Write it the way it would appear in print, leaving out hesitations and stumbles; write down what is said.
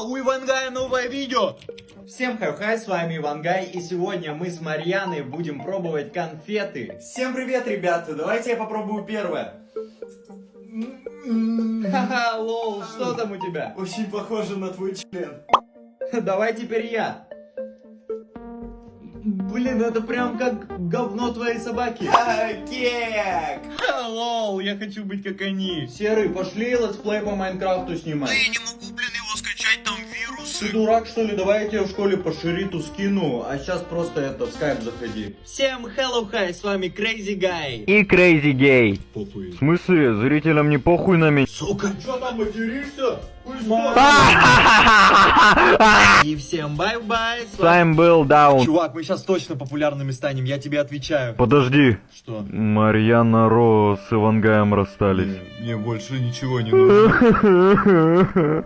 У Ивангая новое видео! Всем хай-хай, с вами Ивангай, и сегодня мы с Марьяной будем пробовать конфеты. Всем привет, ребята! Давайте я попробую первое. Ха-ха, лол, что там у тебя? Очень похоже на твой член. Давай теперь я. Блин, это прям как говно твоей собаки. Кек! Лол, я хочу быть как они. Серый, пошли летсплей по Майнкрафту снимать. Я не могу, блин, его скачать, там вирусы. Ты дурак, что ли? Давай я тебе в школе по шериту скину, а сейчас просто в скайп заходи. Всем hello, hi, с вами Crazy Guy. И Crazy Gay. Похуй. В смысле? Зрителям не похуй на меня? Сука. Что там, материшься? И всем бай-бай. С вами... Тайм был даун. Чувак, мы сейчас точно популярными станем, я тебе отвечаю. Подожди. Что? Марьяна Ро с Ивангаем расстались. Мне больше ничего не нужно.